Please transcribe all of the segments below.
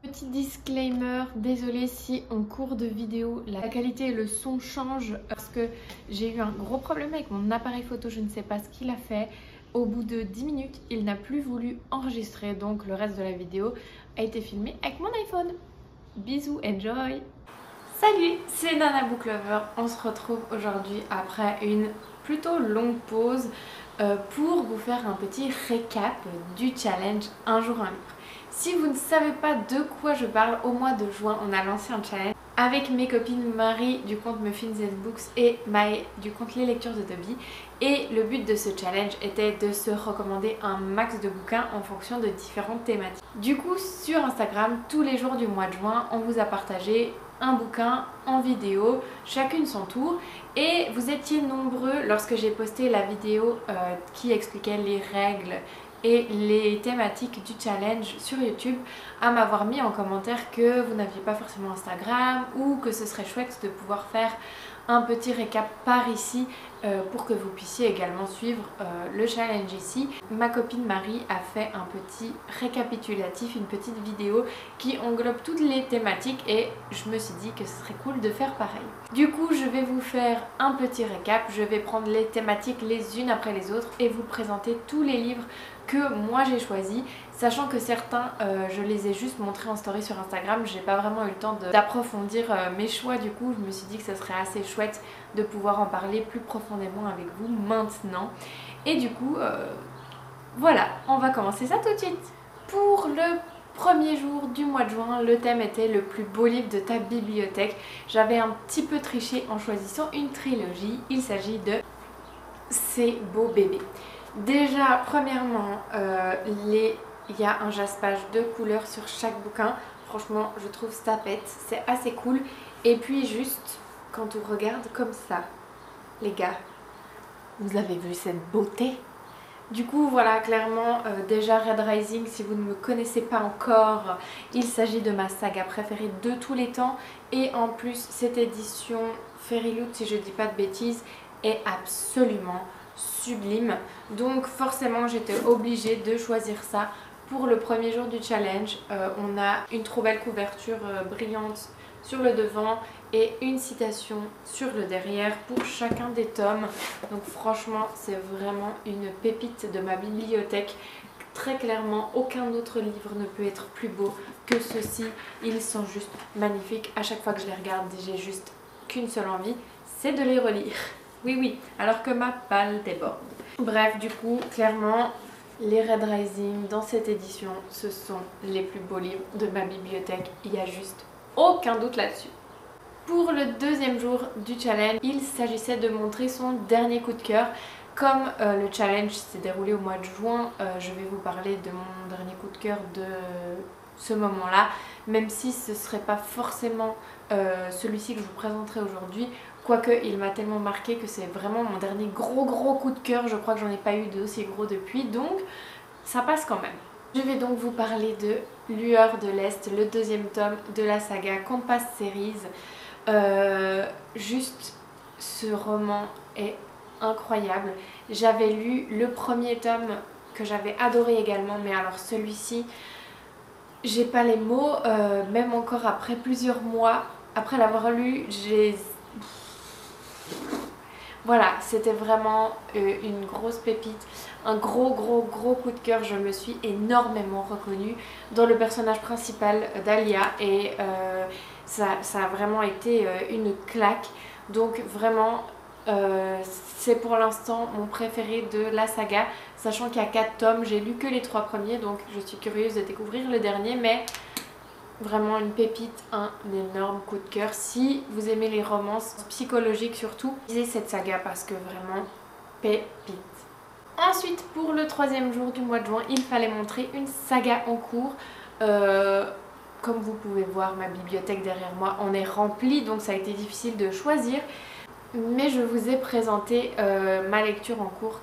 Petit disclaimer, désolé si en cours de vidéo la qualité et le son changent parce que j'ai eu un gros problème avec mon appareil photo, je ne sais pas ce qu'il a fait. Au bout de 10 minutes, il n'a plus voulu enregistrer, donc le reste de la vidéo a été filmé avec mon iPhone. Bisous, enjoy! Salut, c'est Nana Book Lover. On se retrouve aujourd'hui après une plutôt longue pause pour vous faire un petit récap du challenge Un jour un livre. Si vous ne savez pas de quoi je parle, au mois de juin, on a lancé un challenge avec mes copines Marie du compte Muffins and Books et Maë du compte Les Lectures de Toby. Et le but de ce challenge était de se recommander un max de bouquins en fonction de différentes thématiques. Du coup, sur Instagram, tous les jours du mois de juin, on vous a partagé un bouquin en vidéo, chacune son tour, et vous étiez nombreux lorsque j'ai posté la vidéo qui expliquait les règles et les thématiques du challenge sur YouTube à m'avoir mis en commentaire que vous n'aviez pas forcément Instagram ou que ce serait chouette de pouvoir faire un petit récap par ici pour que vous puissiez également suivre le challenge ici. Ma copine Marie a fait un petit récapitulatif, une petite vidéo qui englobe toutes les thématiques et je me suis dit que ce serait cool de faire pareil. Du coup, je vais vous faire un petit récap, je vais prendre les thématiques les unes après les autres et vous présenter tous les livres que moi j'ai choisi, sachant que certains je les ai juste montrés en story sur Instagram. J'ai pas vraiment eu le temps d'approfondir mes choix. Du coup je me suis dit que ça serait assez chouette de pouvoir en parler plus profondément avec vous maintenant. Et du coup voilà, on va commencer ça tout de suite. Pour le premier jour du mois de juin, le thème était le plus beau livre de ta bibliothèque. J'avais un petit peu triché en choisissant une trilogie. Il s'agit de C'est beau bébé. Déjà, premièrement, il y a un jaspage de couleurs sur chaque bouquin. Franchement, je trouve ça pète, c'est assez cool. Et puis juste, quand on regarde comme ça, les gars, vous avez vu cette beauté? Du coup, voilà, clairement, déjà Red Rising, si vous ne me connaissez pas encore, il s'agit de ma saga préférée de tous les temps. Et en plus, cette édition Fairyloot, si je dis pas de bêtises, est absolument sublime, donc forcément j'étais obligée de choisir ça pour le premier jour du challenge. On a une trop belle couverture brillante sur le devant et une citation sur le derrière pour chacun des tomes, donc franchement c'est vraiment une pépite de ma bibliothèque. Très clairement, aucun autre livre ne peut être plus beau que ceux-ci, ils sont juste magnifiques. À chaque fois que je les regarde, j'ai juste qu'une seule envie, c'est de les relire. Oui, alors que ma palle déborde. Bref, du coup, clairement, les Red Rising dans cette édition, ce sont les plus beaux livres de ma bibliothèque. Il n'y a juste aucun doute là-dessus. Pour le deuxième jour du challenge, il s'agissait de montrer son dernier coup de cœur. Comme le challenge s'est déroulé au mois de juin, je vais vous parler de mon dernier coup de cœur de ce moment-là, même si ce ne serait pas forcément celui-ci que je vous présenterai aujourd'hui. Quoique il m'a tellement marqué que c'est vraiment mon dernier gros coup de cœur. Je crois que j'en ai pas eu d'aussi gros depuis, donc ça passe quand même. Je vais donc vous parler de Lueur de l'Est, le deuxième tome de la saga Compass Series. Juste ce roman est incroyable. J'avais lu le premier tome que j'avais adoré également, mais alors celui-ci, j'ai pas les mots, même encore après plusieurs mois après l'avoir lu, voilà, c'était vraiment une grosse pépite, un gros coup de cœur. Je me suis énormément reconnue dans le personnage principal d'Alia et ça a vraiment été une claque. Donc vraiment, c'est pour l'instant mon préféré de la saga, sachant qu'il y a 4 tomes, j'ai lu que les 3 premiers, donc je suis curieuse de découvrir le dernier, mais vraiment une pépite, un énorme coup de cœur. Si vous aimez les romances psychologiques surtout, lisez cette saga parce que vraiment pépite. Ensuite, pour le troisième jour du mois de juin, il fallait montrer une saga en cours. Comme vous pouvez voir, ma bibliothèque derrière moi en est remplie, donc ça a été difficile de choisir. Mais je vous ai présenté ma lecture en cours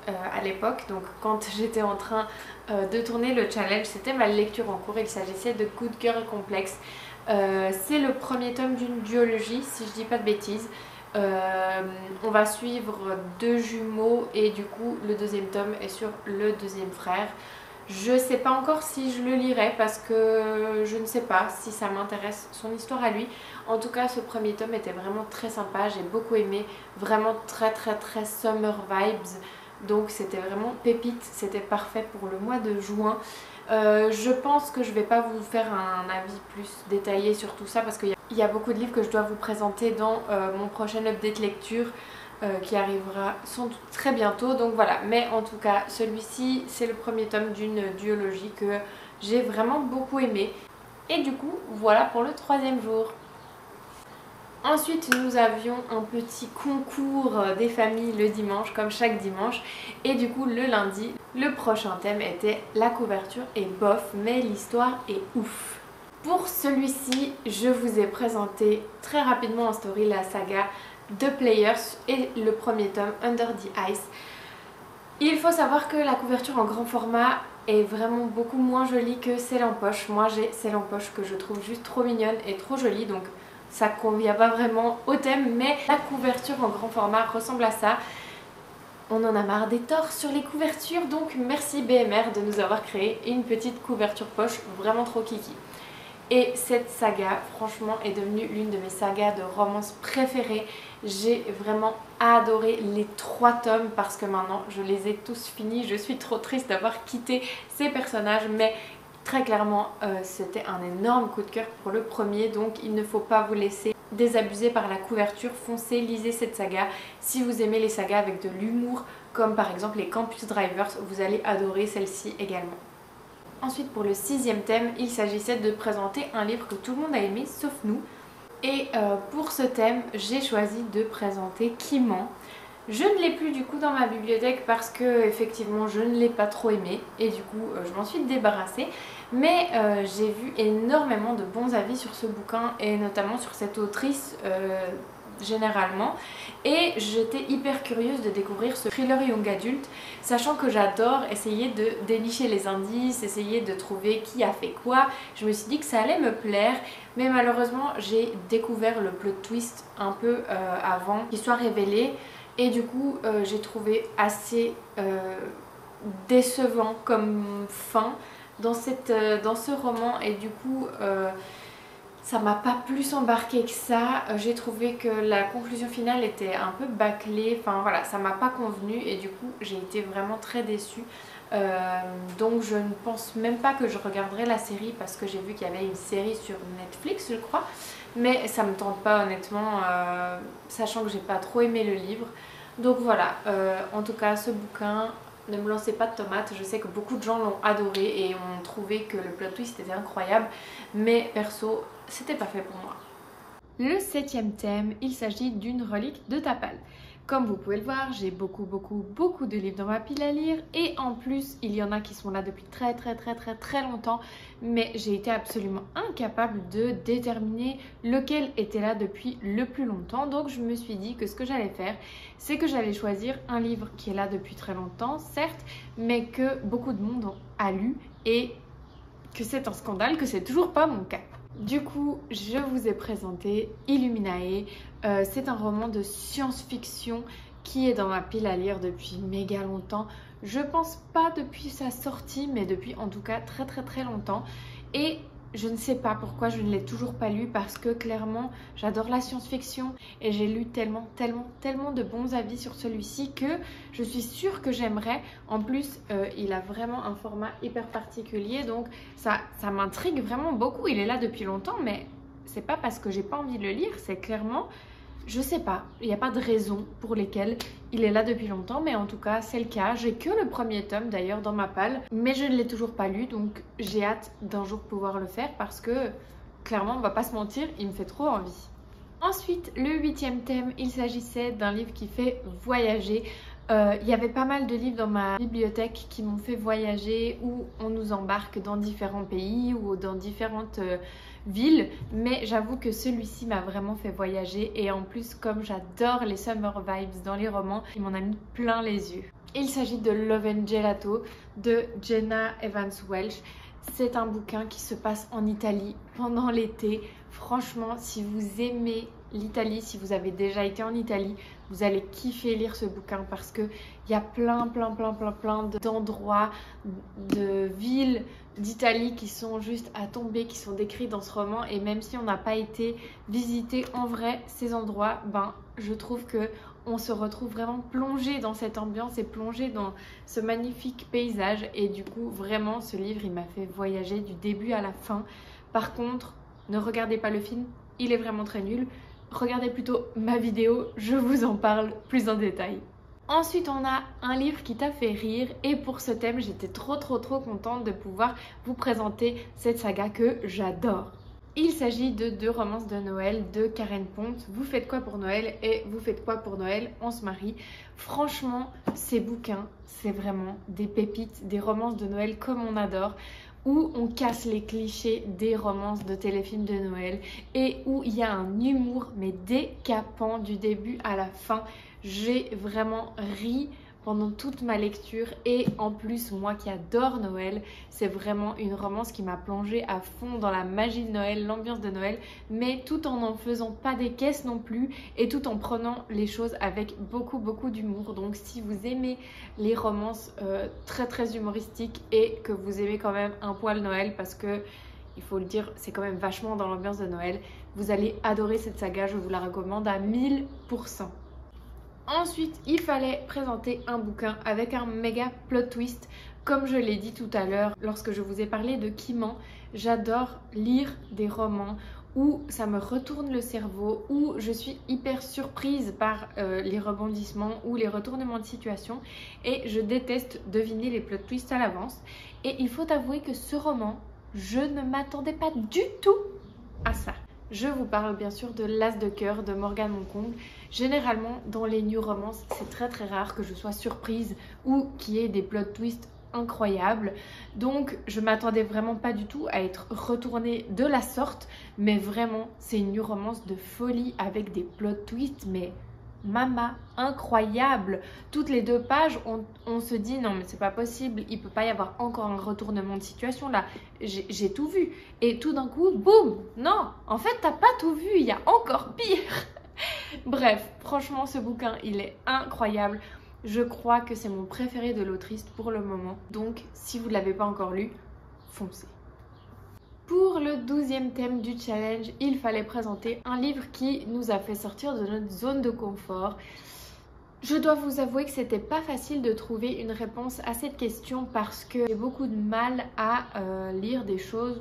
à l'époque, donc quand j'étais en train de tourner le challenge, c'était ma lecture en cours. Il s'agissait de Coup de cœur et complexe. C'est le premier tome d'une duologie, si je dis pas de bêtises. On va suivre 2 jumeaux et du coup le deuxième tome est sur le deuxième frère. Je sais pas encore si je le lirai parce que je ne sais pas si ça m'intéresse son histoire à lui. En tout cas, ce premier tome était vraiment très sympa, j'ai beaucoup aimé, vraiment très summer vibes. Donc c'était vraiment pépite, c'était parfait pour le mois de juin. Je pense que je vais pas vous faire un avis plus détaillé sur tout ça parce qu'il y a beaucoup de livres que je dois vous présenter dans mon prochain update lecture. Qui arrivera sans doute très bientôt, donc voilà. Mais en tout cas, celui-ci c'est le premier tome d'une duologie que j'ai vraiment beaucoup aimé. Et du coup, voilà pour le 3e jour. Ensuite, nous avions un petit concours des familles le dimanche, comme chaque dimanche. Et du coup, le lundi, le prochain thème était la couverture est bof, mais l'histoire est ouf. Pour celui-ci, je vous ai présenté très rapidement en story la saga The Players et le premier tome Under the Ice. Il faut savoir que la couverture en grand format est vraiment beaucoup moins jolie que celle en poche. Moi j'ai celle en poche que je trouve juste trop mignonne et trop jolie, donc ça convient pas vraiment au thème, mais la couverture en grand format ressemble à ça. On en a marre des torts sur les couvertures, donc merci BMR de nous avoir créé une petite couverture poche vraiment trop kiki. Et cette saga, franchement, est devenue l'une de mes sagas de romance préférées. J'ai vraiment adoré les 3 tomes parce que maintenant je les ai tous finis. Je suis trop triste d'avoir quitté ces personnages, mais très clairement c'était un énorme coup de cœur pour le premier. Donc il ne faut pas vous laisser désabuser par la couverture. Foncez, lisez cette saga. Si vous aimez les sagas avec de l'humour, comme par exemple les Campus Drivers, vous allez adorer celle-ci également. Ensuite, pour le 6e thème, il s'agissait de présenter un livre que tout le monde a aimé sauf nous. Et pour ce thème, j'ai choisi de présenter Qui ment. Je ne l'ai plus du coup dans ma bibliothèque parce que effectivement je ne l'ai pas trop aimé et du coup je m'en suis débarrassée. Mais j'ai vu énormément de bons avis sur ce bouquin et notamment sur cette autrice généralement, et j'étais hyper curieuse de découvrir ce thriller young adulte, sachant que j'adore essayer de dénicher les indices, essayer de trouver qui a fait quoi. Je me suis dit que ça allait me plaire, mais malheureusement j'ai découvert le plot twist un peu avant qu'il soit révélé, et du coup j'ai trouvé assez décevant comme fin dans ce roman, et du coup ça m'a pas plus embarqué que ça. J'ai trouvé que la conclusion finale était un peu bâclée, enfin voilà, ça m'a pas convenu et du coup j'ai été vraiment très déçue. Donc je ne pense même pas que je regarderai la série parce que j'ai vu qu'il y avait une série sur Netflix je crois, mais ça me tente pas honnêtement, sachant que j'ai pas trop aimé le livre. Donc voilà, en tout cas ce bouquin, ne me lancez pas de tomates. Je sais que beaucoup de gens l'ont adoré et ont trouvé que le plot twist était incroyable, mais perso c'était pas fait pour moi. Le 7e thème, il s'agit d'une relique de Tapal. Comme vous pouvez le voir, j'ai beaucoup de livres dans ma pile à lire, et en plus il y en a qui sont là depuis très longtemps, mais j'ai été absolument incapable de déterminer lequel était là depuis le plus longtemps. Donc je me suis dit que ce que j'allais faire, c'est que j'allais choisir un livre qui est là depuis très longtemps, certes, mais que beaucoup de monde a lu et que c'est un scandale que c'est toujours pas mon cas. Du coup, je vous ai présenté Illuminae. C'est un roman de science-fiction qui est dans ma pile à lire depuis méga longtemps. Je pense pas depuis sa sortie, mais depuis en tout cas très longtemps. Et je ne sais pas pourquoi je ne l'ai toujours pas lu, parce que clairement j'adore la science-fiction et j'ai lu tellement de bons avis sur celui-ci que je suis sûre que j'aimerais. En plus il a vraiment un format hyper particulier, donc ça m'intrigue vraiment beaucoup. Il est là depuis longtemps, mais c'est pas parce que j'ai pas envie de le lire, c'est clairement, je sais pas, il n'y a pas de raison pour lesquelles il est là depuis longtemps, mais en tout cas c'est le cas. J'ai que le premier tome d'ailleurs dans ma palle, mais je ne l'ai toujours pas lu, donc j'ai hâte d'un jour pouvoir le faire parce que clairement on va pas se mentir, il me fait trop envie. Ensuite, le 8e thème, il s'agissait d'un livre qui fait voyager. Il y avait pas mal de livres dans ma bibliothèque qui m'ont fait voyager, où on nous embarque dans différents pays ou dans différentes villes, mais j'avoue que celui-ci m'a vraiment fait voyager, et en plus comme j'adore les summer vibes dans les romans, il m'en a mis plein les yeux. Il s'agit de Love and Gelato de Jenna Evans Welch. C'est un bouquin qui se passe en Italie pendant l'été. Franchement, si vous aimez l'Italie, si vous avez déjà été en Italie, vous allez kiffer lire ce bouquin parce qu'il y a plein d'endroits, de villes d'Italie qui sont juste à tomber, qui sont décrits dans ce roman. Et même si on n'a pas été visiter en vrai ces endroits, ben, je trouve que on se retrouve vraiment plongé dans cette ambiance et plongé dans ce magnifique paysage. Et du coup, vraiment, ce livre, il m'a fait voyager du début à la fin. Par contre, ne regardez pas le film, il est vraiment très nul. Regardez plutôt ma vidéo, je vous en parle plus en détail. Ensuite, on a un livre qui t'a fait rire et pour ce thème, j'étais trop contente de pouvoir vous présenter cette saga que j'adore. Il s'agit de 2 romances de Noël de Karen Pont. Vous faites quoi pour Noël et vous faites quoi pour Noël? On se marie. Franchement, ces bouquins, c'est vraiment des pépites, des romances de Noël comme on adore, où on casse les clichés des romances de téléfilms de Noël et où il y a un humour mais décapant du début à la fin. J'ai vraiment ri pendant toute ma lecture et en plus moi qui adore Noël, c'est vraiment une romance qui m'a plongée à fond dans la magie de Noël, l'ambiance de Noël, mais tout en n'en faisant pas des caisses non plus et tout en prenant les choses avec beaucoup d'humour. Donc si vous aimez les romances très humoristiques et que vous aimez quand même un poil Noël, parce que il faut le dire, c'est quand même vachement dans l'ambiance de Noël, vous allez adorer cette saga, je vous la recommande à 1000%. Ensuite, il fallait présenter un bouquin avec un méga plot twist. Comme je l'ai dit tout à l'heure, lorsque je vous ai parlé de Kimon, j'adore lire des romans où ça me retourne le cerveau, où je suis hyper surprise par les rebondissements ou les retournements de situation et je déteste deviner les plot twists à l'avance. Et il faut avouer que ce roman, je ne m'attendais pas du tout à ça. Je vous parle bien sûr de L'As de cœur de Morgane Moncombe. Généralement, dans les new romances, c'est très rare que je sois surprise ou qu'il y ait des plot twists incroyables. Donc, je m'attendais vraiment pas du tout à être retournée de la sorte. Mais vraiment, c'est une new romance de folie avec des plot twists, mais mama, incroyable. Toutes les 2 pages, on se dit non mais c'est pas possible, il peut pas y avoir encore un retournement de situation là, j'ai tout vu. Et tout d'un coup, boum, non, en fait t'as pas tout vu, il y a encore pire. Bref, franchement ce bouquin il est incroyable. Je crois que c'est mon préféré de l'autrice pour le moment. Donc si vous ne l'avez pas encore lu, foncez. Pour le 12e thème du challenge, il fallait présenter un livre qui nous a fait sortir de notre zone de confort. Je dois vous avouer que c'était pas facile de trouver une réponse à cette question parce que j'ai beaucoup de mal à lire des choses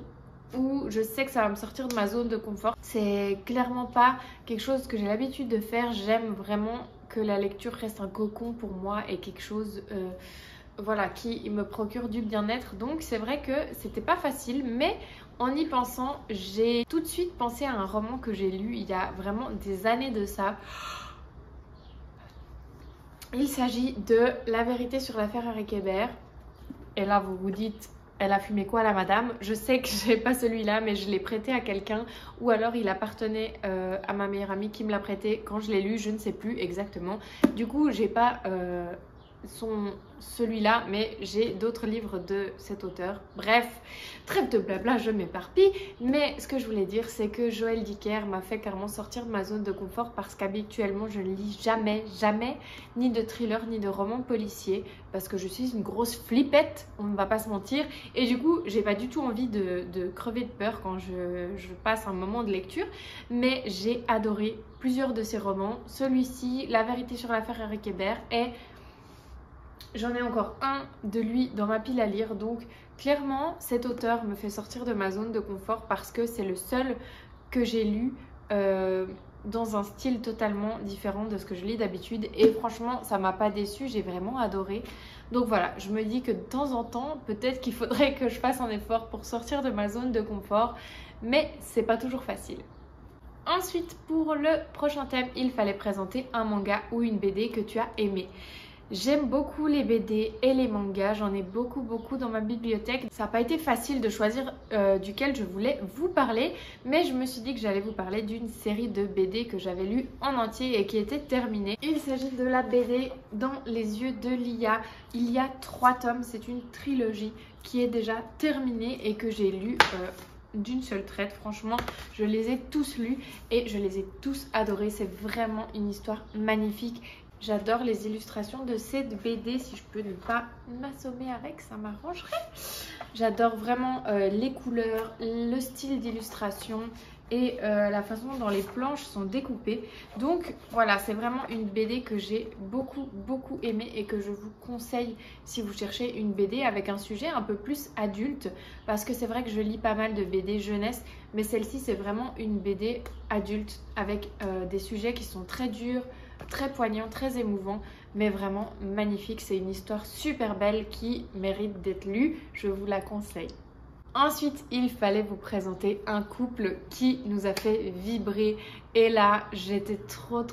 où je sais que ça va me sortir de ma zone de confort. C'est clairement pas quelque chose que j'ai l'habitude de faire. J'aime vraiment que la lecture reste un cocon pour moi et quelque chose voilà, qui me procure du bien-être. Donc c'est vrai que c'était pas facile, mais en y pensant, j'ai tout de suite pensé à un roman que j'ai lu il y a vraiment des années de ça. Il s'agit de La vérité sur l'affaire Eric Hébert. Et là vous vous dites, elle a fumé quoi la madame? Je sais que j'ai pas celui-là, mais je l'ai prêté à quelqu'un ou alors il appartenait à ma meilleure amie qui me l'a prêté quand je l'ai lu, je ne sais plus exactement. Du coup j'ai pas celui-là, mais j'ai d'autres livres de cet auteur. Bref, trêve de blabla, je m'éparpille. Mais ce que je voulais dire, c'est que Joël Dicker m'a fait carrément sortir de ma zone de confort parce qu'habituellement, je ne lis jamais, ni de thriller, ni de roman policier parce que je suis une grosse flippette, on ne va pas se mentir. Et du coup, j'ai pas du tout envie de crever de peur quand je passe un moment de lecture. Mais j'ai adoré plusieurs de ces romans. Celui-ci, La vérité sur l'affaire Eric Hébert, et j'en ai encore un de lui dans ma pile à lire. Donc clairement cet auteur me fait sortir de ma zone de confort parce que c'est le seul que j'ai lu dans un style totalement différent de ce que je lis d'habitude. Et franchement ça m'a pas déçue, j'ai vraiment adoré. Donc voilà, je me dis que de temps en temps peut-être qu'il faudrait que je fasse un effort pour sortir de ma zone de confort. Mais c'est pas toujours facile. Ensuite, pour le prochain thème, il fallait présenter un manga ou une BD que tu as aimé. J'aime beaucoup les BD et les mangas, j'en ai beaucoup dans ma bibliothèque. Ça n'a pas été facile de choisir duquel je voulais vous parler, mais je me suis dit que j'allais vous parler d'une série de BD que j'avais lue en entier et qui était terminée. Il s'agit de la BD Dans les yeux de Lia. Il y a 3 tomes, c'est une trilogie qui est déjà terminée et que j'ai lue d'une seule traite. Franchement, je les ai tous lus et je les ai tous adorés. C'est vraiment une histoire magnifique. J'adore les illustrations de cette BD. Si je peux ne pas m'assommer avec, ça m'arrangerait. J'adore vraiment les couleurs, le style d'illustration et la façon dont les planches sont découpées. Donc voilà, c'est vraiment une BD que j'ai beaucoup aimée et que je vous conseille si vous cherchez une BD avec un sujet un peu plus adulte, parce que c'est vrai que je lis pas mal de BD jeunesse, mais celle-ci c'est vraiment une BD adulte avec des sujets qui sont très durs, très poignants, très émouvants, mais vraiment magnifique. C'est une histoire super belle qui mérite d'être lue, je vous la conseille. Ensuite, il fallait vous présenter un couple qui nous a fait vibrer. Et là, j'étais trop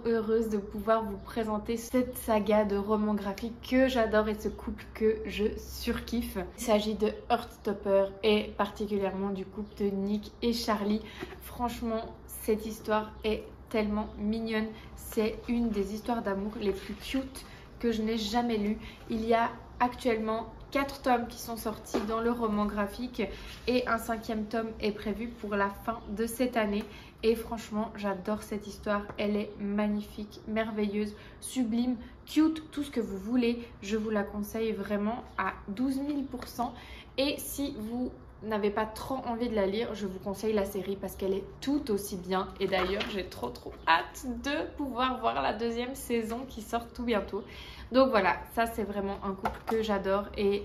heureuse de pouvoir vous présenter cette saga de romans graphiques que j'adore et ce couple que je surkiffe. Il s'agit de Heartstopper et particulièrement du couple de Nick et Charlie. Franchement, cette histoire est tellement mignonne. C'est une des histoires d'amour les plus cute que je n'ai jamais lues. Il y a actuellement 4 tomes qui sont sortis dans le roman graphique et un 5e tome est prévu pour la fin de cette année. Et franchement, j'adore cette histoire. Elle est magnifique, merveilleuse, sublime, cute, tout ce que vous voulez. Je vous la conseille vraiment à 12 000%. Et si vous n'avez pas trop envie de la lire, je vous conseille la série parce qu'elle est tout aussi bien. Et d'ailleurs, j'ai trop hâte de pouvoir voir la 2e saison qui sort tout bientôt. Donc voilà, ça c'est vraiment un couple que j'adore et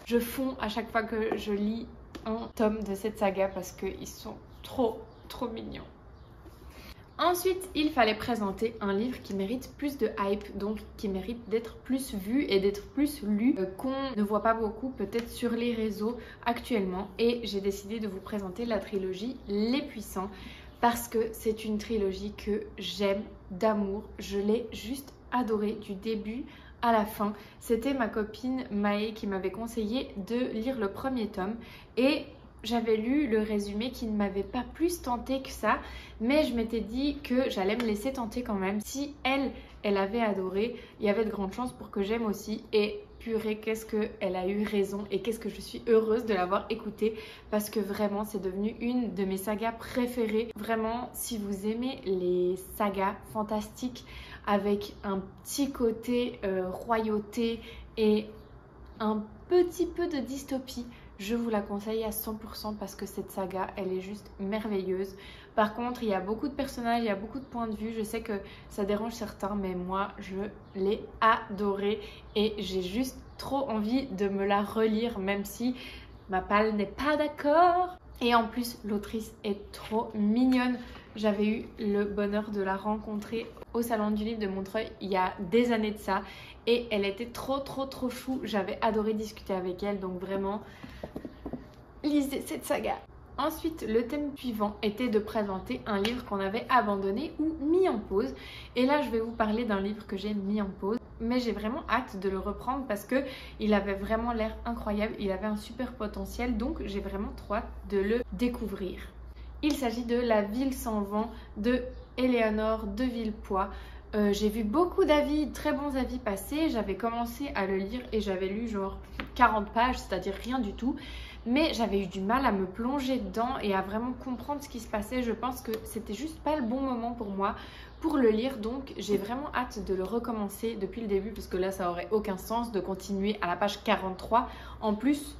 je fonds à chaque fois que je lis un tome de cette saga parce qu'ils sont trop mignons. Ensuite, il fallait présenter un livre qui mérite plus de hype, donc qui mérite d'être plus vu et d'être plus lu, qu'on ne voit pas beaucoup peut-être sur les réseaux actuellement. Et j'ai décidé de vous présenter la trilogie Les Puissants parce que c'est une trilogie que j'aime d'amour. Je l'ai juste adorée du début à la fin. C'était ma copine Maë qui m'avait conseillé de lire le 1er tome et j'avais lu le résumé qui ne m'avait pas plus tenté que ça, mais je m'étais dit que j'allais me laisser tenter quand même. Si elle avait adoré, il y avait de grandes chances pour que j'aime aussi. Et purée, qu'est-ce qu'elle a eu raison et qu'est-ce que je suis heureuse de l'avoir écoutée parce que vraiment c'est devenu une de mes sagas préférées. Vraiment, si vous aimez les sagas fantastiques avec un petit côté royauté et un petit peu de dystopie, je vous la conseille à 100% parce que cette saga, elle est juste merveilleuse. Par contre, il y a beaucoup de personnages, il y a beaucoup de points de vue. Je sais que ça dérange certains, mais moi, je l'ai adorée. Et j'ai juste trop envie de me la relire, même si ma palle n'est pas d'accord. Et en plus, l'autrice est trop mignonne. J'avais eu le bonheur de la rencontrer au Salon du Livre de Montreuil il y a des années de ça. Et elle était trop chou. J'avais adoré discuter avec elle. Donc vraiment, lisez cette saga. Ensuite, le thème suivant était de présenter un livre qu'on avait abandonné ou mis en pause. Et là, je vais vous parler d'un livre que j'ai mis en pause. Mais j'ai vraiment hâte de le reprendre parce que il avait vraiment l'air incroyable. Il avait un super potentiel. Donc, j'ai vraiment trop hâte de le découvrir. Il s'agit de La Ville sans vent de Éléonore de Villepoix. J'ai vu beaucoup d'avis, très bons avis passer. J'avais commencé à le lire et j'avais lu genre 40 pages, c'est-à-dire rien du tout. Mais j'avais eu du mal à me plonger dedans et à vraiment comprendre ce qui se passait. Je pense que c'était juste pas le bon moment pour moi pour le lire. Donc j'ai vraiment hâte de le recommencer depuis le début parce que là ça aurait aucun sens de continuer à la page 43. En plus,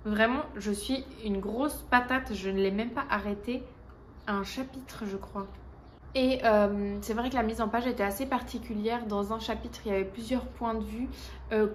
vraiment, je suis une grosse patate. Je ne l'ai même pas arrêté à un chapitre, je crois. Et c'est vrai que la mise en page était assez particulière. Dans un chapitre, il y avait plusieurs points de vue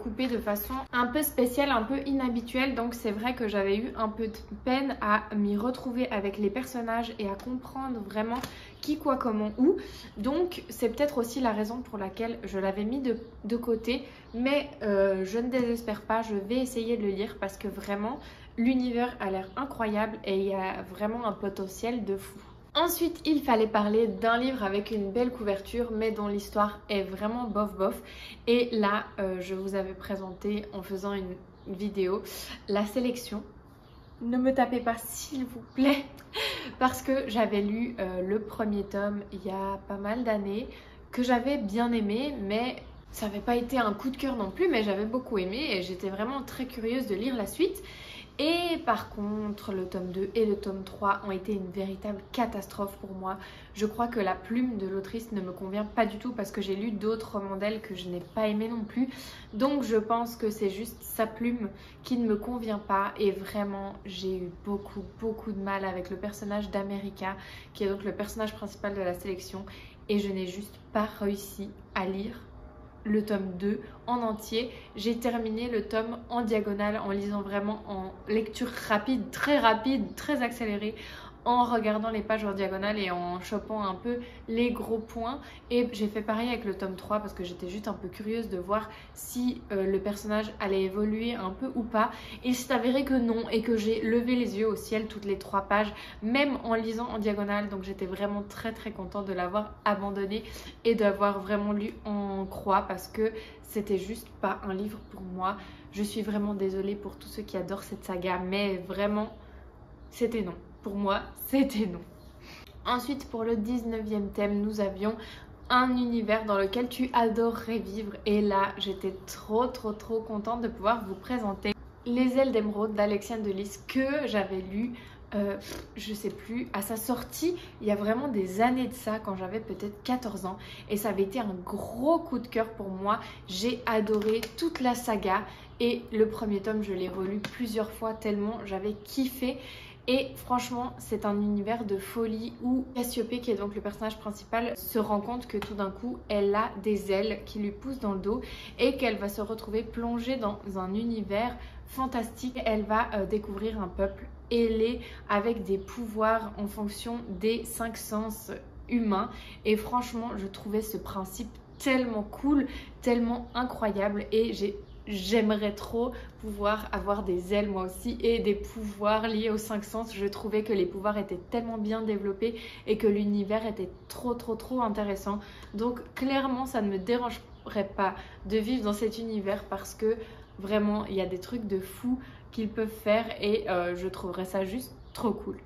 coupés de façon un peu spéciale, un peu inhabituelle. Donc c'est vrai que j'avais eu un peu de peine à m'y retrouver avec les personnages et à comprendre vraiment qui, quoi, comment, où. Donc c'est peut-être aussi la raison pour laquelle je l'avais mis de côté. Mais je ne désespère pas, je vais essayer de le lire parce que vraiment l'univers a l'air incroyable et il y a vraiment un potentiel de fou. Ensuite, il fallait parler d'un livre avec une belle couverture mais dont l'histoire est vraiment bof. Et là, je vous avais présenté en faisant une vidéo la sélection. Ne me tapez pas s'il vous plaît parce que j'avais lu le 1er tome il y a pas mal d'années que j'avais bien aimé, mais ça n'avait pas été un coup de cœur non plus, mais j'avais beaucoup aimé et j'étais vraiment très curieuse de lire la suite. Et par contre, le tome 2 et le tome 3 ont été une véritable catastrophe pour moi. Je crois que la plume de l'autrice ne me convient pas du tout parce que j'ai lu d'autres romans d'elle que je n'ai pas aimé non plus. Donc je pense que c'est juste sa plume qui ne me convient pas. Et vraiment, j'ai eu beaucoup de mal avec le personnage d'America, qui est donc le personnage principal de la sélection. Et je n'ai juste pas réussi à lire le tome 2 en entier. J'ai terminé le tome en diagonale en lisant vraiment en lecture rapide, très accélérée, en regardant les pages en diagonale et en chopant un peu les gros points. Et j'ai fait pareil avec le tome 3 parce que j'étais juste un peu curieuse de voir si le personnage allait évoluer un peu ou pas. Il s'est avéré que non et que j'ai levé les yeux au ciel toutes les 3 pages, même en lisant en diagonale. Donc j'étais vraiment très contente de l'avoir abandonné et d'avoir vraiment lu en croix parce que c'était juste pas un livre pour moi. Je suis vraiment désolée pour tous ceux qui adorent cette saga, mais vraiment c'était non. Pour moi, c'était non. Ensuite, pour le 19e thème, nous avions un univers dans lequel tu adorerais vivre. Et là, j'étais trop contente de pouvoir vous présenter Les ailes d'émeraude d'Alexiane de Lys que j'avais lu, je sais plus, à sa sortie, il y a vraiment des années de ça, quand j'avais peut-être 14 ans. Et ça avait été un gros coup de cœur pour moi. J'ai adoré toute la saga. Et le premier tome, je l'ai relu plusieurs fois tellement j'avais kiffé. Et franchement, c'est un univers de folie où Cassiopée, qui est donc le personnage principal, se rend compte que tout d'un coup, elle a des ailes qui lui poussent dans le dos et qu'elle va se retrouver plongée dans un univers fantastique. Elle va découvrir un peuple ailé avec des pouvoirs en fonction des 5 sens humains. Et franchement, je trouvais ce principe tellement cool, tellement incroyable et j'aimerais trop pouvoir avoir des ailes moi aussi et des pouvoirs liés aux 5 sens. Je trouvais que les pouvoirs étaient tellement bien développés et que l'univers était trop intéressant. Donc clairement ça ne me dérangerait pas de vivre dans cet univers parce que vraiment il y a des trucs de fou qu'ils peuvent faire et je trouverais ça juste trop cool.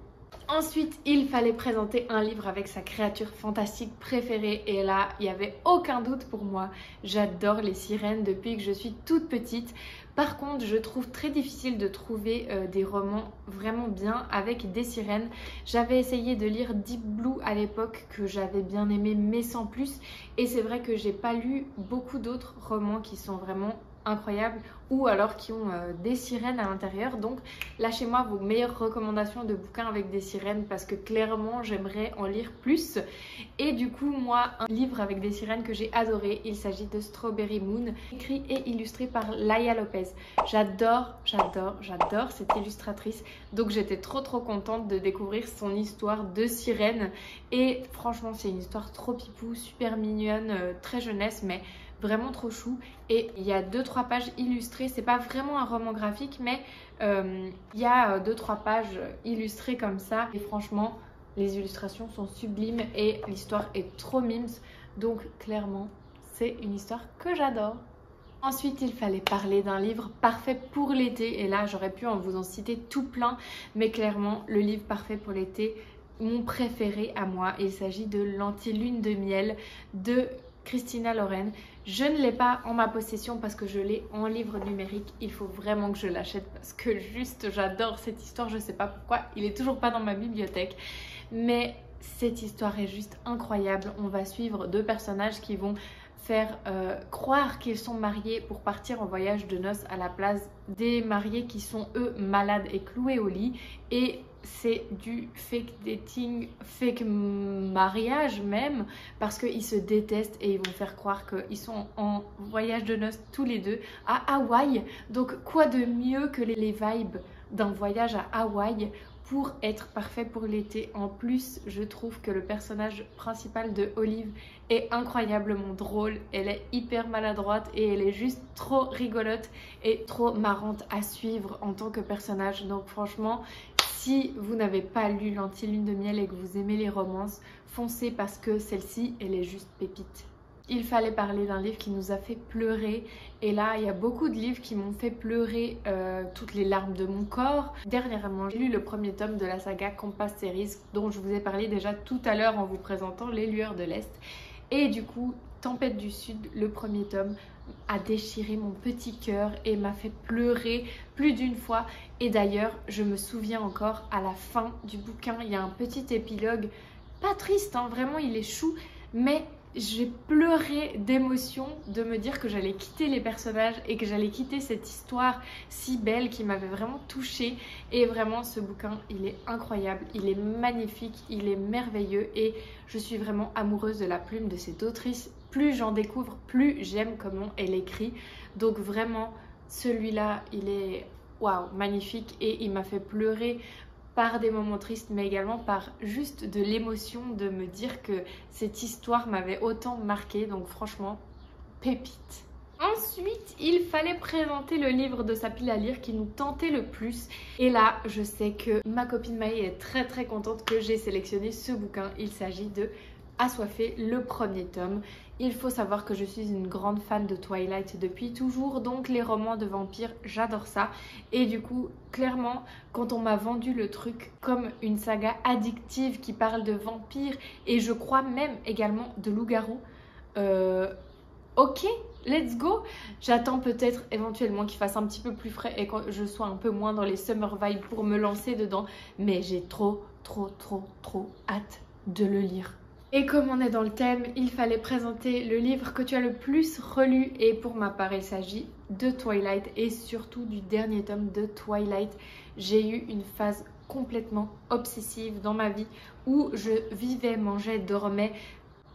Ensuite, il fallait présenter un livre avec sa créature fantastique préférée et là, il n'y avait aucun doute pour moi. J'adore les sirènes depuis que je suis toute petite. Par contre, je trouve très difficile de trouver des romans vraiment bien avec des sirènes. J'avais essayé de lire Deep Blue à l'époque que j'avais bien aimé mais sans plus. Et c'est vrai que j'ai pas lu beaucoup d'autres romans qui sont vraiment incroyables ou alors qui ont des sirènes à l'intérieur. Donc lâchez-moi vos meilleures recommandations de bouquins avec des sirènes parce que clairement j'aimerais en lire plus. Et du coup moi, un livre avec des sirènes que j'ai adoré, il s'agit de Strawberry Moon, écrit et illustré par Laia Lopez. J'adore cette illustratrice, donc j'étais trop contente de découvrir son histoire de sirène. Et franchement c'est une histoire trop pipou, super mignonne, très jeunesse mais vraiment trop chou. Et il y a 2-3 pages illustrées, c'est pas vraiment un roman graphique mais il y a 2-3 pages illustrées comme ça et franchement les illustrations sont sublimes et l'histoire est trop mimes, donc clairement c'est une histoire que j'adore. Ensuite, il fallait parler d'un livre parfait pour l'été et là j'aurais pu vous en citer tout plein mais clairement le livre parfait pour l'été, mon préféré à moi, il s'agit de L'Anti-Lune de miel de Christina Lauren. Je ne l'ai pas en ma possession parce que je l'ai en livre numérique. Il faut vraiment que je l'achète parce que juste j'adore cette histoire. Je ne sais pas pourquoi, il est toujours pas dans ma bibliothèque. Mais cette histoire est juste incroyable. On va suivre 2 personnages qui vont faire croire qu'ils sont mariés pour partir en voyage de noces à la place des mariés qui sont eux malades et cloués au lit. Et c'est du fake dating, fake mariage même, parce qu'ils se détestent et ils vont faire croire qu'ils sont en voyage de noces tous les deux à Hawaï. Donc quoi de mieux que les vibes d'un voyage à Hawaï pour être parfait pour l'été. En plus, je trouve que le personnage principal de Olive est incroyablement drôle. Elle est hyper maladroite et elle est juste trop rigolote et trop marrante à suivre en tant que personnage. Donc franchement, si vous n'avez pas lu L'Anti-Lune de miel et que vous aimez les romances, foncez parce que celle-ci, elle est juste pépite. Il fallait parler d'un livre qui nous a fait pleurer et là il y a beaucoup de livres qui m'ont fait pleurer toutes les larmes de mon corps. Dernièrement j'ai lu le premier tome de la saga Compass Series dont je vous ai parlé déjà tout à l'heure en vous présentant Les Lueurs de l'Est et du coup Tempête du Sud, le premier tome, a déchiré mon petit cœur et m'a fait pleurer plus d'une fois. Et d'ailleurs, je me souviens encore, à la fin du bouquin, il y a un petit épilogue, pas triste, hein, vraiment il est chou, mais j'ai pleuré d'émotion de me dire que j'allais quitter les personnages et que j'allais quitter cette histoire si belle qui m'avait vraiment touchée. Et vraiment, ce bouquin, il est incroyable, il est magnifique, il est merveilleux et je suis vraiment amoureuse de la plume de cette autrice. Plus j'en découvre, plus j'aime comment elle écrit. Donc vraiment, celui-là, il est waouh, magnifique et il m'a fait pleurer par des moments tristes, mais également par juste de l'émotion de me dire que cette histoire m'avait autant marqué. Donc franchement, pépite. Ensuite, il fallait présenter le livre de sa pile à lire qui nous tentait le plus. Et là, je sais que ma copine Maë est très contente que j'ai sélectionné ce bouquin. Il s'agit de Assoiffée, le premier tome. Il faut savoir que je suis une grande fan de Twilight depuis toujours, donc les romans de vampires, j'adore ça. Et du coup, clairement, quand on m'a vendu le truc comme une saga addictive qui parle de vampires et je crois même également de loups-garous, ok, let's go. J'attends peut-être éventuellement qu'il fasse un petit peu plus frais et que je sois un peu moins dans les summer vibes pour me lancer dedans, mais j'ai trop hâte de le lire. Et comme on est dans le thème, il fallait présenter le livre que tu as le plus relu. Et pour ma part, il s'agit de Twilight et surtout du dernier tome de Twilight. J'ai eu une phase complètement obsessive dans ma vie où je vivais, mangeais, dormais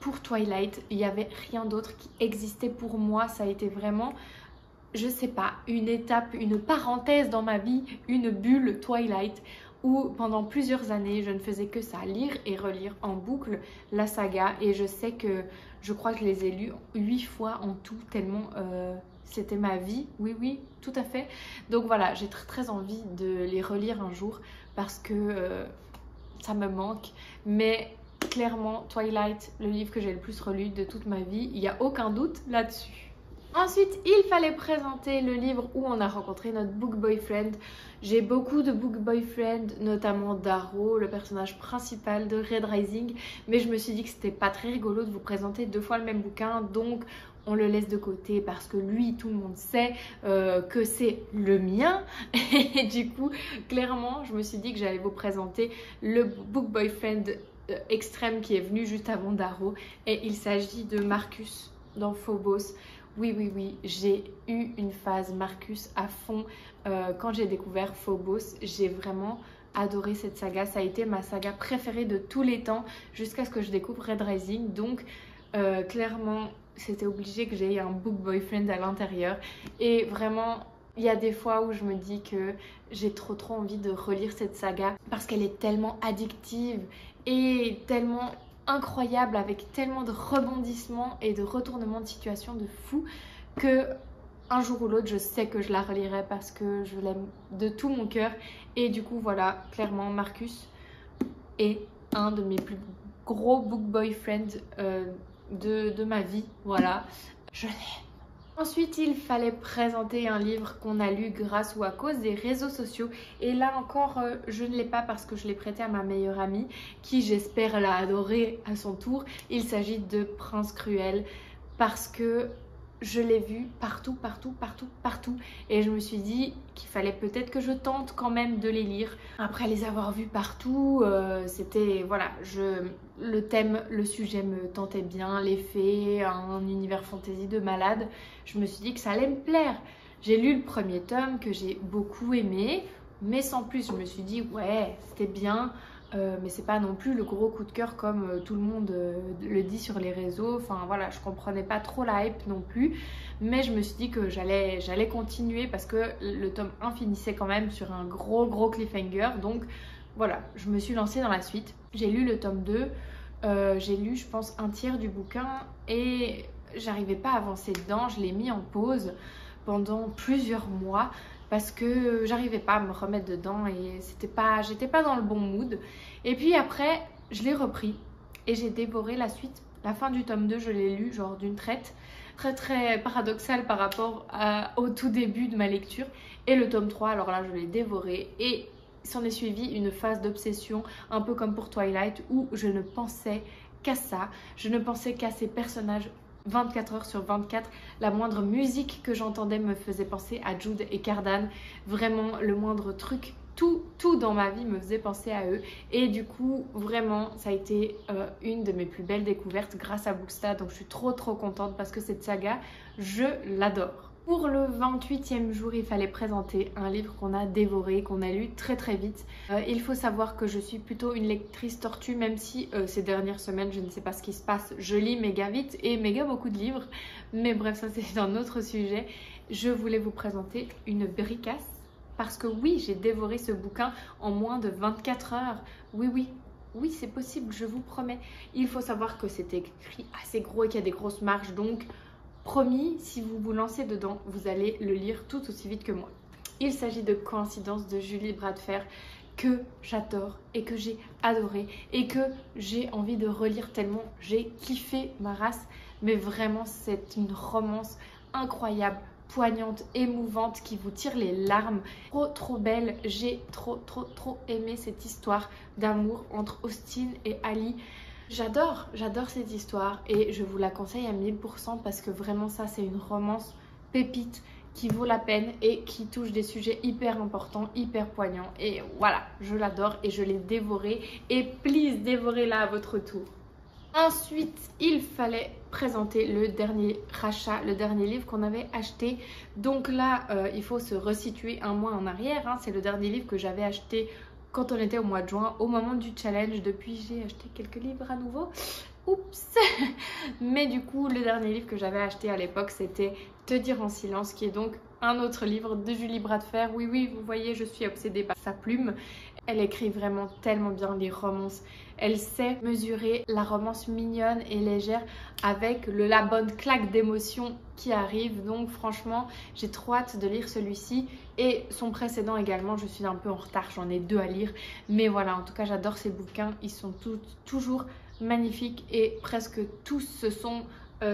pour Twilight. Il n'y avait rien d'autre qui existait pour moi. Ça a été vraiment, je sais pas, une étape, une parenthèse dans ma vie, une bulle Twilight, où pendant plusieurs années je ne faisais que ça, lire et relire en boucle la saga. Et je sais que je crois que je les ai lus 8 fois en tout, tellement c'était ma vie. Oui, tout à fait. Donc voilà, j'ai très envie de les relire un jour parce que ça me manque. Mais clairement, Twilight, le livre que j'ai le plus relu de toute ma vie, il n'y a aucun doute là-dessus. Ensuite, il fallait présenter le livre où on a rencontré notre book boyfriend. J'ai beaucoup de book boyfriend, notamment Darrow, le personnage principal de Red Rising. Mais je me suis dit que c'était pas très rigolo de vous présenter 2 fois le même bouquin. Donc, on le laisse de côté parce que lui, tout le monde sait que c'est le mien. Et du coup, clairement, je me suis dit que j'allais vous présenter le book boyfriend extrême qui est venu juste avant Darrow. Et il s'agit de Marcus dans Phobos. Oui, j'ai eu une phase Marcus à fond quand j'ai découvert Phobos. J'ai vraiment adoré cette saga. Ça a été ma saga préférée de tous les temps jusqu'à ce que je découvre Red Rising. Donc clairement, c'était obligé que j'aie un book boyfriend à l'intérieur. Et vraiment, il y a des fois où je me dis que j'ai trop envie de relire cette saga parce qu'elle est tellement addictive et tellement incroyable, avec tellement de rebondissements et de retournements de situation de fou, que un jour ou l'autre je sais que je la relirai parce que je l'aime de tout mon cœur. Et du coup voilà, clairement Marcus est un de mes plus gros book boyfriends de ma vie. Voilà, je l'aime. Ensuite, il fallait présenter un livre qu'on a lu grâce ou à cause des réseaux sociaux. Et là encore, je ne l'ai pas parce que je l'ai prêté à ma meilleure amie qui, j'espère, l'a adoré à son tour. Il s'agit de Prince Cruel parce que je l'ai vu partout. Et je me suis dit qu'il fallait peut-être que je tente quand même de les lire. Après les avoir vus partout, c'était, voilà, le thème, le sujet me tentait bien, les fées, un univers fantasy de malade. Je me suis dit que ça allait me plaire. J'ai lu le premier tome que j'ai beaucoup aimé, mais sans plus. Je me suis dit, ouais, c'était bien. Mais c'est pas non plus le gros coup de cœur comme tout le monde le dit sur les réseaux. Enfin voilà, je comprenais pas trop la hype non plus. Mais je me suis dit que j'allais continuer parce que le tome 1 finissait quand même sur un gros cliffhanger. Donc voilà, je me suis lancée dans la suite. J'ai lu le tome 2. J'ai lu je pense un tiers du bouquin et j'arrivais pas à avancer dedans. Je l'ai mis en pause pendant plusieurs mois parce que j'arrivais pas à me remettre dedans et j'étais pas dans le bon mood. Et puis après, je l'ai repris et j'ai dévoré la suite. La fin du tome 2, je l'ai lu genre d'une traite. Très paradoxal par rapport au tout début de ma lecture. Et le tome 3, alors là, je l'ai dévoré et s'en est suivi une phase d'obsession, un peu comme pour Twilight, où je ne pensais qu'à ça. Je ne pensais qu'à ces personnages 24 heures sur 24. La moindre musique que j'entendais me faisait penser à Jude et Cardan. Vraiment, le moindre truc, tout dans ma vie me faisait penser à eux. Et du coup, vraiment, ça a été une de mes plus belles découvertes grâce à Booksta. Donc je suis trop contente parce que cette saga, je l'adore. Pour le 28e jour, il fallait présenter un livre qu'on a dévoré, qu'on a lu très vite. Il faut savoir que je suis plutôt une lectrice tortue, même si ces dernières semaines, je ne sais pas ce qui se passe. Je lis méga vite et méga beaucoup de livres. Mais bref, ça c'est un autre sujet. Je voulais vous présenter une bricasse. Parce que oui, j'ai dévoré ce bouquin en moins de 24 heures. Oui, c'est possible, je vous promets. Il faut savoir que c'est écrit assez gros et qu'il y a des grosses marges, donc promis, si vous vous lancez dedans, vous allez le lire tout aussi vite que moi. Il s'agit de Coïncidence de Julie Bras de Fer, que j'adore et que j'ai adoré et que j'ai envie de relire tellement j'ai kiffé ma race. Mais vraiment, c'est une romance incroyable, poignante, émouvante, qui vous tire les larmes. Trop belle. J'ai trop aimé cette histoire d'amour entre Austin et Ali. J'adore cette histoire et je vous la conseille à 1000% parce que vraiment ça c'est une romance pépite qui vaut la peine et qui touche des sujets hyper importants, hyper poignants. Et voilà, je l'adore et je l'ai dévorée et please dévorez-la à votre tour. Ensuite, il fallait présenter le dernier rachat, le dernier livre qu'on avait acheté. Donc là, il faut se resituer un mois en arrière. Hein. C'est le dernier livre que j'avais acheté quand on était au mois de juin, au moment du challenge. Depuis, j'ai acheté quelques livres à nouveau. Oups. Mais du coup, le dernier livre que j'avais acheté à l'époque, c'était Te dire en silence, qui est donc un autre livre de Julie Bras de Fer. Oui, vous voyez, je suis obsédée par sa plume. Elle écrit vraiment tellement bien les romances. Elle sait mesurer la romance mignonne et légère avec la bonne claque d'émotion qui arrive. Donc franchement, j'ai trop hâte de lire celui-ci. Et son précédent également, je suis un peu en retard, j'en ai 2 à lire. Mais voilà, en tout cas, j'adore ces bouquins. Ils sont toujours magnifiques et presque tous se sont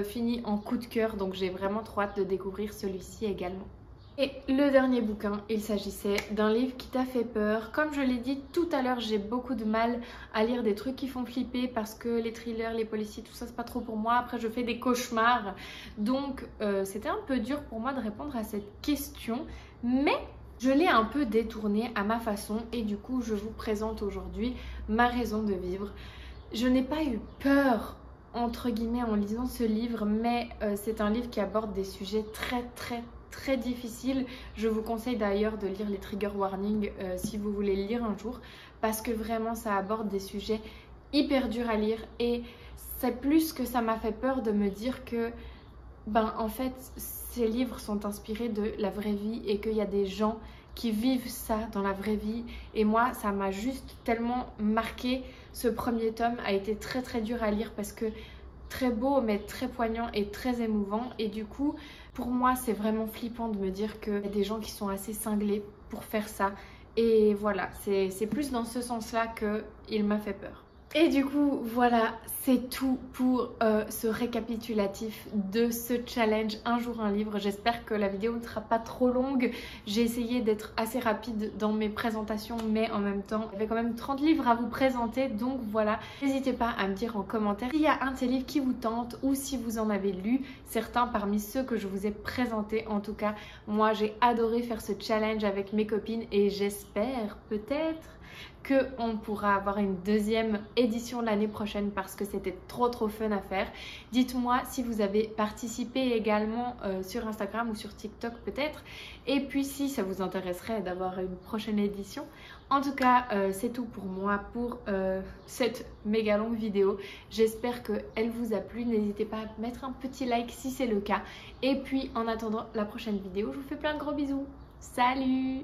finis en coup de cœur. Donc j'ai vraiment trop hâte de découvrir celui-ci également. Et le dernier bouquin, il s'agissait d'un livre qui t'a fait peur. Comme je l'ai dit tout à l'heure, j'ai beaucoup de mal à lire des trucs qui font flipper parce que les thrillers, les policiers, tout ça, c'est pas trop pour moi. Après, je fais des cauchemars. Donc, c'était un peu dur pour moi de répondre à cette question. Mais je l'ai un peu détournée à ma façon et du coup, je vous présente aujourd'hui ma raison de vivre. Je n'ai pas eu peur, entre guillemets, en lisant ce livre, mais c'est un livre qui aborde des sujets très difficile. Je vous conseille d'ailleurs de lire les trigger warnings si vous voulez le lire un jour parce que vraiment ça aborde des sujets hyper durs à lire et c'est plus que ça m'a fait peur de me dire que en fait ces livres sont inspirés de la vraie vie et qu'il y a des gens qui vivent ça dans la vraie vie et moi ça m'a juste tellement marqué. Ce premier tome a été très dur à lire parce que très beau mais très poignant et très émouvant et du coup pour moi c'est vraiment flippant de me dire qu'il y a des gens qui sont assez cinglés pour faire ça et voilà, c'est plus dans ce sens là qu'il m'a fait peur. Et du coup voilà, c'est tout pour ce récapitulatif de ce challenge un jour un livre. J'espère que la vidéo ne sera pas trop longue. J'ai essayé d'être assez rapide dans mes présentations mais en même temps il y avait quand même 30 livres à vous présenter. Donc voilà, n'hésitez pas à me dire en commentaire s'il y a un de ces livres qui vous tente ou si vous en avez lu certains parmi ceux que je vous ai présentés. En tout cas, moi j'ai adoré faire ce challenge avec mes copines et j'espère peut-être qu'on pourra avoir une deuxième édition l'année prochaine parce que c'était trop fun à faire. Dites-moi si vous avez participé également sur Instagram ou sur TikTok peut-être et puis si ça vous intéresserait d'avoir une prochaine édition. En tout cas, c'est tout pour moi pour cette méga longue vidéo. J'espère qu'elle vous a plu. N'hésitez pas à mettre un petit like si c'est le cas. Et puis en attendant la prochaine vidéo, je vous fais plein de gros bisous. Salut!